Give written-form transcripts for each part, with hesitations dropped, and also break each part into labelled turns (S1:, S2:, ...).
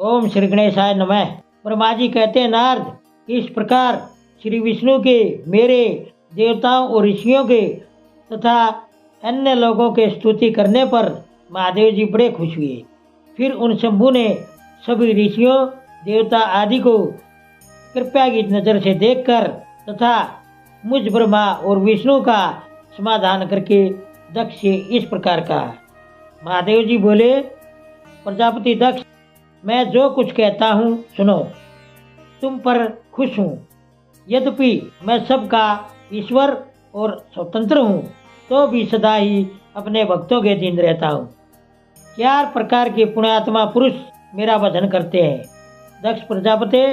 S1: ओम श्री गणेशाय नमः। ब्रह्मा जी कहते हैं नारद, इस प्रकार श्री विष्णु के, मेरे देवताओं और ऋषियों के तथा अन्य लोगों के स्तुति करने पर महादेव जी बड़े खुश हुए। फिर उन शंभु ने सभी ऋषियों, देवता आदि को कृपया की नज़र से देखकर तथा मुझ ब्रह्मा और विष्णु का समाधान करके दक्ष से इस प्रकार कहा। महादेव जी बोले, प्रजापति दक्ष, मैं जो कुछ कहता हूँ सुनो। तुम पर खुश हूँ, यद्यपि मैं सबका ईश्वर और स्वतंत्र हूँ, तो भी सदा ही अपने भक्तों के अधीन रहता हूँ। 4 प्रकार के पुण्यात्मा पुरुष मेरा भजन करते हैं। दक्ष प्रजापति,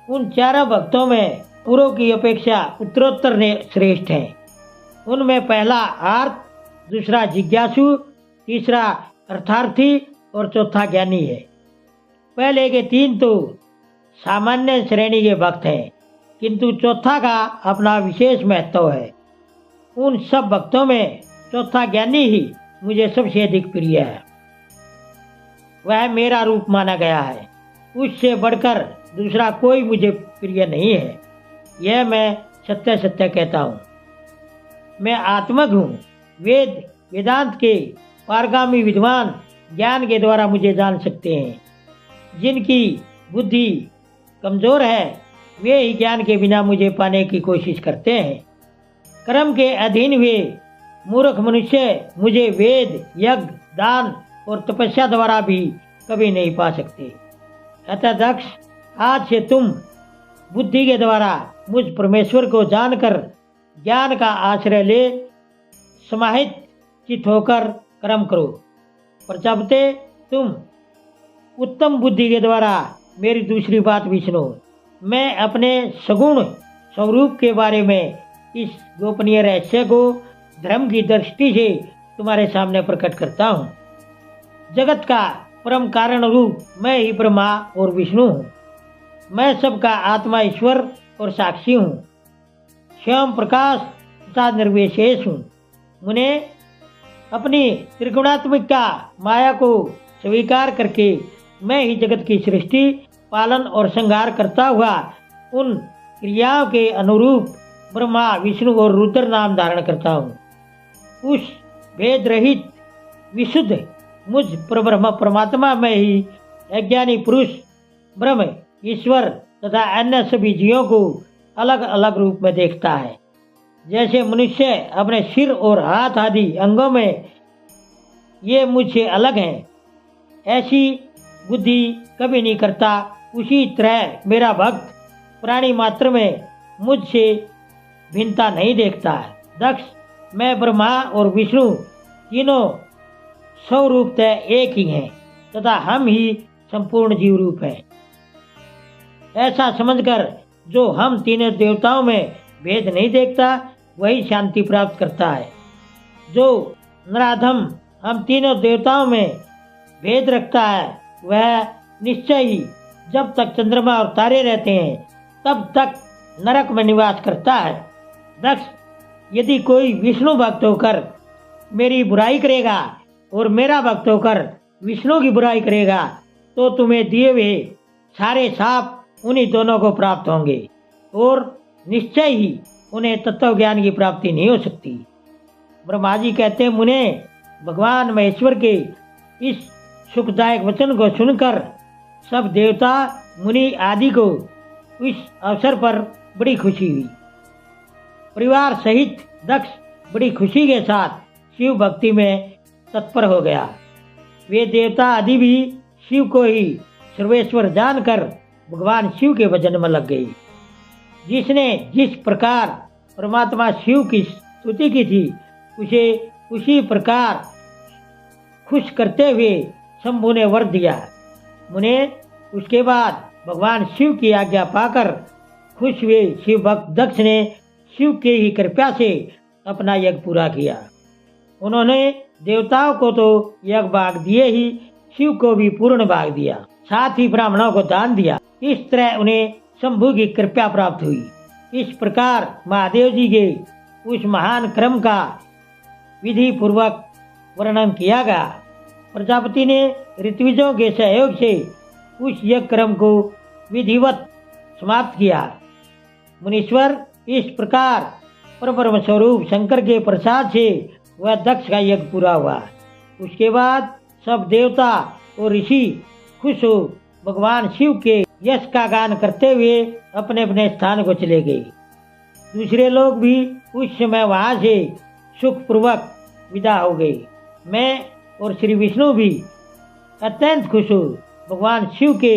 S1: उन 4 भक्तों में पूर्व की अपेक्षा उत्तरोत्तर श्रेष्ठ हैं। उनमें पहला आर्त, दूसरा जिज्ञासु, तीसरा अर्थार्थी और चौथा ज्ञानी है। पहले के 3 तो सामान्य श्रेणी के भक्त हैं, किंतु चौथा का अपना विशेष महत्व है। उन सब भक्तों में चौथा ज्ञानी ही मुझे सबसे अधिक प्रिय है। वह मेरा रूप माना गया है, उससे बढ़कर दूसरा कोई मुझे प्रिय नहीं है। यह मैं सत्य सत्य कहता हूँ। मैं आत्मज्ञ हूँ। वेद वेदांत के पारगामी विद्वान ज्ञान के द्वारा मुझे जान सकते हैं। जिनकी बुद्धि कमजोर है वे ही ज्ञान के बिना मुझे पाने की कोशिश करते हैं। कर्म के अधीन हुए मूर्ख मनुष्य मुझे वेद, यज्ञ, दान और तपस्या द्वारा भी कभी नहीं पा सकते। अतः दक्ष, आज से तुम बुद्धि के द्वारा मुझ परमेश्वर को जानकर ज्ञान का आश्रय ले समाहित चित होकर कर्म करो। प्रजापति, तुम उत्तम बुद्धि के द्वारा मेरी दूसरी बात भी सुनो। मैं अपने सगुण स्वरूप के बारे में इस गोपनीय रहस्य को धर्म की दृष्टि से तुम्हारे सामने प्रकट करता हूँ। जगत का परम कारण रूप मैं ही ब्रह्मा और विष्णु हूँ। मैं सबका आत्मा, ईश्वर और साक्षी हूँ। स्वयं प्रकाश तथा निर्विशेष हूँ। मुने, अपनी त्रिगुणात्मिका माया को स्वीकार करके मैं ही जगत की सृष्टि, पालन और संहार करता हुआ उन क्रियाओं के अनुरूप ब्रह्मा, विष्णु और रुद्र नाम धारण करता हूँ। उस भेद रहित विशुद्ध मुझ परब्रह्म परमात्मा में ही अज्ञानी पुरुष ब्रह्म, ईश्वर तथा अन्य सभी जीवों को अलग अलग रूप में देखता है। जैसे मनुष्य अपने सिर और हाथ आदि अंगों में ये मुझसे अलग हैं, ऐसी बुद्धि कभी नहीं करता, उसी तरह मेरा भक्त प्राणी मात्र में मुझसे भिन्नता नहीं देखता है। दक्ष, मैं ब्रह्मा और विष्णु तीनों स्वरूपतः एक ही हैं तथा हम ही संपूर्ण जीव रूप हैं। ऐसा समझकर जो हम तीनों देवताओं में भेद नहीं देखता वही शांति प्राप्त करता है। जो नराधम हम तीनों देवताओं में भेद रखता है वह निश्चय ही जब तक चंद्रमा और तारे रहते हैं तब तक नरक में निवास करता है। दक्ष, यदि कोई विष्णु भक्त होकर मेरी बुराई करेगा और मेरा भक्त होकर विष्णु की बुराई करेगा तो तुम्हें दिए हुए सारे शाप उन्हीं दोनों को प्राप्त होंगे और निश्चय ही उन्हें तत्व ज्ञान की प्राप्ति नहीं हो सकती। ब्रह्मा जी कहते हैं, मुने, भगवान महेश्वर के इस सुखदायक वचन को सुनकर सब देवता, मुनि आदि को इस अवसर पर बड़ी खुशी हुई। परिवार सहित दक्ष बड़ी खुशी के साथ शिव भक्ति में तत्पर हो गया। वे देवता आदि भी शिव को ही सर्वेश्वर जानकर भगवान शिव के भजन में लग गई। जिसने जिस प्रकार परमात्मा शिव की स्तुति की थी उसे उसी प्रकार खुश करते हुए शंभु ने वर दिया। मुने, उसके बाद भगवान शिव की आज्ञा पाकर खुश हुए शिव भक्त दक्ष ने शिव के ही कृपा से अपना यज्ञ पूरा किया। उन्होंने देवताओं को तो यज्ञ भाग दिए ही शिव को भी पूर्ण भाग दिया, साथ ही ब्राह्मणों को दान दिया। इस तरह उन्हें शंभु की कृपा प्राप्त हुई। इस प्रकार महादेव जी के उस महान क्रम का विधि पूर्वक वर्णन किया गया। प्रजापति ने ऋत्विजों के सहयोग से उस यज्ञ कर्म को विधिवत समाप्त किया। मुनीश्वर, इस प्रकार परब्रह्म स्वरूप शंकर के प्रसाद से वह दक्ष का यज्ञ पूरा हुआ। उसके बाद सब देवता और ऋषि खुश हो भगवान शिव के यश का गान करते हुए अपने अपने स्थान को चले गए। दूसरे लोग भी उस समय वहां से सुखपूर्वक विदा हो गए। मैं और श्री विष्णु भी अत्यंत खुश हो भगवान शिव के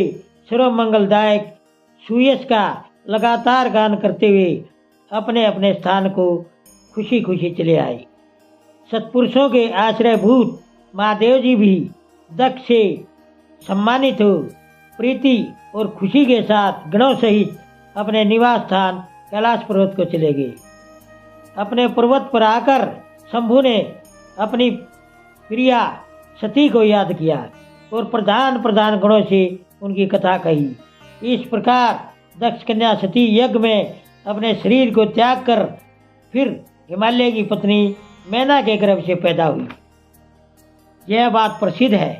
S1: सर्व मंगलदायक सुयश का लगातार गान करते हुए अपने अपने स्थान को खुशी खुशी चले आए। सत्पुरुषों के आश्रयभूत महादेव जी भी दक्ष से सम्मानित हो प्रीति और खुशी के साथ गणों सहित अपने निवास स्थान कैलाश पर्वत को चले गए। अपने पर्वत पर आकर शंभु ने अपनी प्रिया सती को याद किया और प्रधान प्रधान गणों से उनकी कथा कही। इस प्रकार दक्ष कन्या सती यज्ञ में अपने शरीर को त्याग कर फिर हिमालय की पत्नी मैना के गर्भ से पैदा हुई। यह बात प्रसिद्ध है।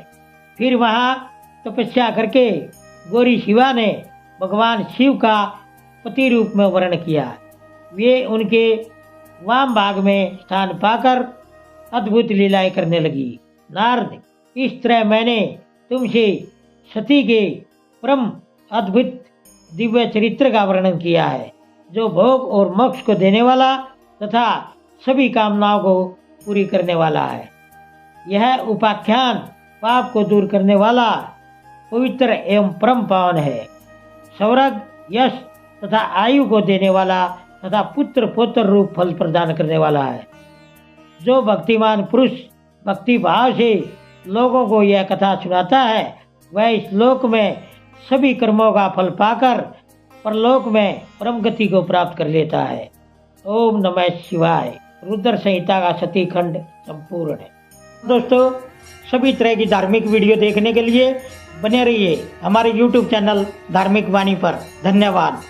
S1: फिर वहाँ तपस्या करके गौरी शिवा ने भगवान शिव का पति रूप में वर्ण किया। वे उनके वाम भाग में स्थान पाकर अद्भुत लीलाएं करने लगी। नारद, इस तरह मैंने तुमसे सती के परम अद्भुत दिव्य चरित्र का वर्णन किया है, जो भोग और मोक्ष को देने वाला तथा सभी कामनाओं को पूरी करने वाला है। यह उपाख्यान पाप को दूर करने वाला पवित्र एवं परम पावन है। स्वर्ग, यश तथा आयु को देने वाला तथा पुत्र पौत्र रूप फल प्रदान करने वाला है। जो भक्तिमान पुरुष भक्ति भाव से लोगों को यह कथा सुनाता है, वह इस लोक में सभी कर्मों का फल पाकर परलोक में परम गति को प्राप्त कर लेता है। ओम नमः शिवाय। रुद्र संहिता का सती खंड संपूर्ण है। दोस्तों, सभी तरह की धार्मिक वीडियो देखने के लिए बने रहिए हमारे YouTube चैनल धार्मिक वाणी पर। धन्यवाद।